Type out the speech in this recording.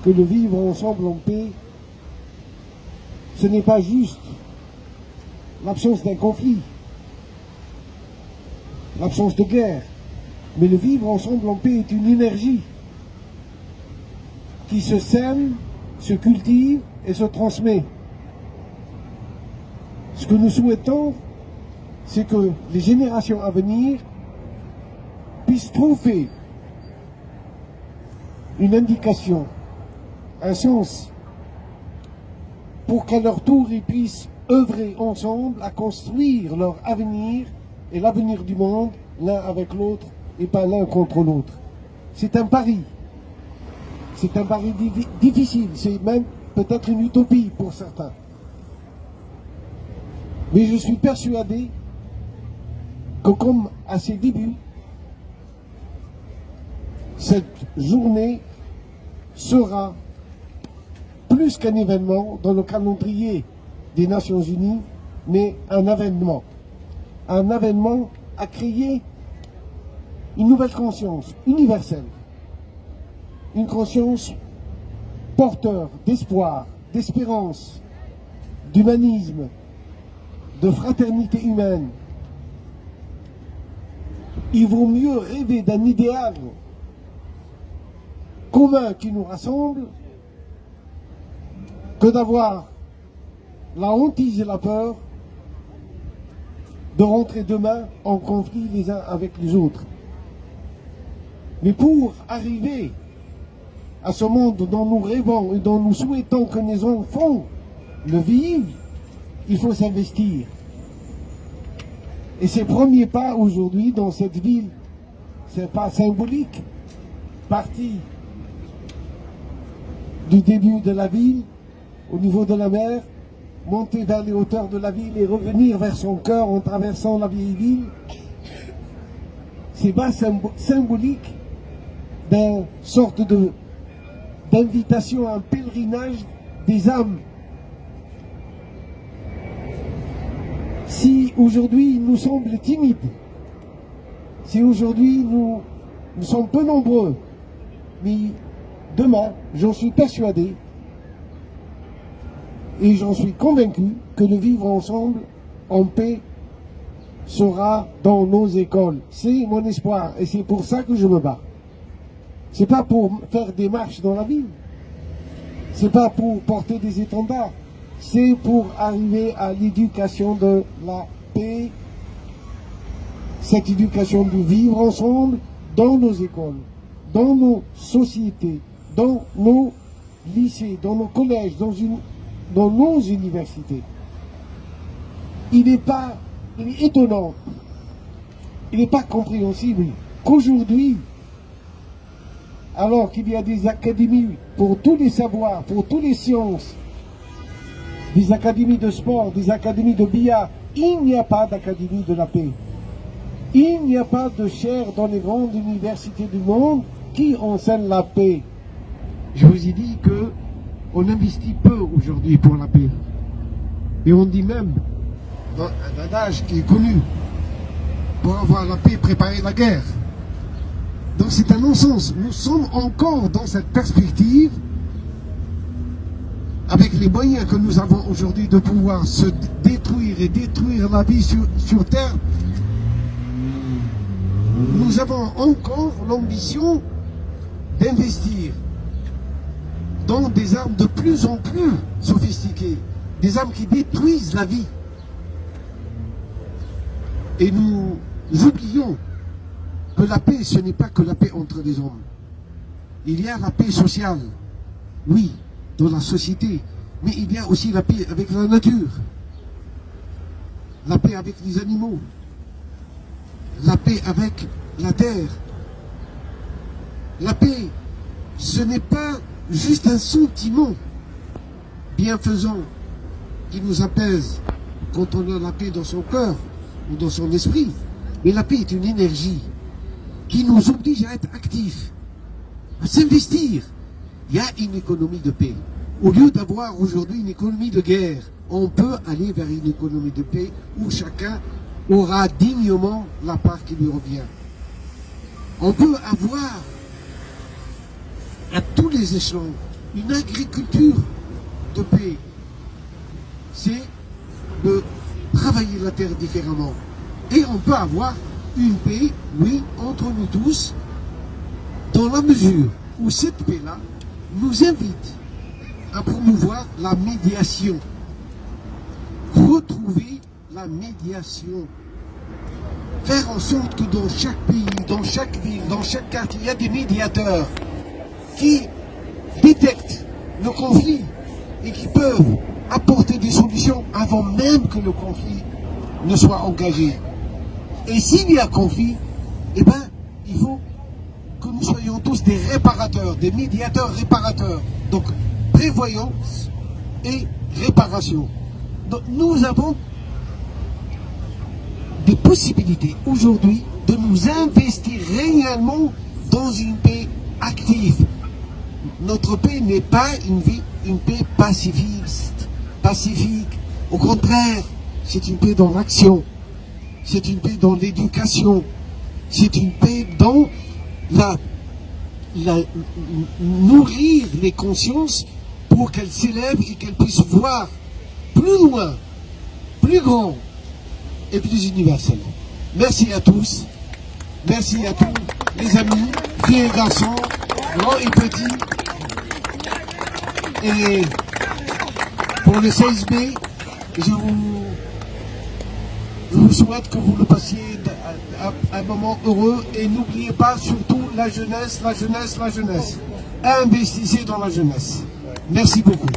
que le vivre ensemble en paix, ce n'est pas juste l'absence d'un conflit, l'absence de guerre, mais le vivre ensemble en paix est une énergie qui se sème, se cultive et se transmet. Ce que nous souhaitons, c'est que les générations à venir puissent trouver une indication, un sens, pour qu'à leur tour ils puissent œuvrer ensemble à construire leur avenir et l'avenir du monde l'un avec l'autre et pas l'un contre l'autre. C'est un pari. C'est un pari difficile, c'est même peut-être une utopie pour certains. Mais je suis persuadé que comme à ses débuts, cette journée sera plus qu'un événement dans le calendrier des Nations Unies, mais un avènement. Un avènement à créer une nouvelle conscience universelle. Une conscience porteur d'espoir, d'espérance, d'humanisme, de fraternité humaine. Il vaut mieux rêver d'un idéal commun qui nous rassemble que d'avoir la hantise et la peur de rentrer demain en conflit les uns avec les autres. Mais pour arriver à ce monde dont nous rêvons et dont nous souhaitons que nos enfants le vivent, il faut s'investir. Et ces premiers pas aujourd'hui dans cette ville, c'est pas symbolique, parti du début de la ville, au niveau de la mer, monter vers les hauteurs de la ville et revenir vers son cœur en traversant la vieille ville, c'est pas symbolique d'une sorte d'invitation à un pèlerinage des âmes. Si aujourd'hui il nous semble timide, si aujourd'hui nous sommes peu nombreux, mais demain, j'en suis persuadé et j'en suis convaincu que le vivre ensemble en paix sera dans nos écoles. C'est mon espoir et c'est pour ça que je me bats. C'est pas pour faire des marches dans la ville, c'est pas pour porter des étendards, c'est pour arriver à l'éducation de la paix, cette éducation du vivre ensemble dans nos écoles, dans nos sociétés, dans nos lycées, dans nos collèges, dans nos universités. Il est étonnant, il n'est pas compréhensible qu'aujourd'hui, alors qu'il y a des académies pour tous les savoirs, pour toutes les sciences, des académies de sport, des académies de billard, il n'y a pas d'académie de la paix. Il n'y a pas de chaire dans les grandes universités du monde qui enseigne la paix. Je vous ai dit qu'on investit peu aujourd'hui pour la paix. Et on dit même, dans un adage qui est connu, pour avoir la paix, préparer la guerre. Donc c'est un non-sens. Nous sommes encore dans cette perspective, avec les moyens que nous avons aujourd'hui de pouvoir se détruire et détruire la vie sur Terre. Nous avons encore l'ambition d'investir dans des armes de plus en plus sophistiquées, des armes qui détruisent la vie. Et nous oublions que la paix, ce n'est pas que la paix entre les hommes. Il y a la paix sociale, oui, dans la société, mais il y a aussi la paix avec la nature, la paix avec les animaux, la paix avec la terre. La paix, ce n'est pas juste un sentiment bienfaisant qui nous apaise quand on a la paix dans son cœur ou dans son esprit, mais la paix est une énergie qui nous oblige à être actifs, à s'investir. Il y a une économie de paix. Au lieu d'avoir aujourd'hui une économie de guerre, on peut aller vers une économie de paix où chacun aura dignement la part qui lui revient. On peut avoir à tous les échelons une agriculture de paix. C'est de travailler la terre différemment. Et on peut avoir une paix, oui, entre nous tous, dans la mesure où cette paix-là nous invite à promouvoir la médiation. Retrouver la médiation. Faire en sorte que dans chaque pays, dans chaque ville, dans chaque quartier, il y a des médiateurs qui détectent le conflit et qui peuvent apporter des solutions avant même que le conflit ne soit engagé. Et s'il y a conflit, eh ben, il faut que nous soyons tous des réparateurs, des médiateurs réparateurs. Donc, prévoyance et réparation. Donc, nous avons des possibilités aujourd'hui de nous investir réellement dans une paix active. Notre paix n'est pas une paix pacifique. Au contraire, c'est une paix dans l'action. C'est une paix dans l'éducation. C'est une paix dans nourrir les consciences pour qu'elles s'élèvent et qu'elles puissent voir plus loin, plus grand et plus universel. Merci à tous. Merci à tous les amis, filles et garçons, grands et petits. Et pour le 16 mai, je vous souhaite que vous le passiez un moment heureux et n'oubliez pas surtout la jeunesse, la jeunesse, la jeunesse. Investissez dans la jeunesse. Merci beaucoup.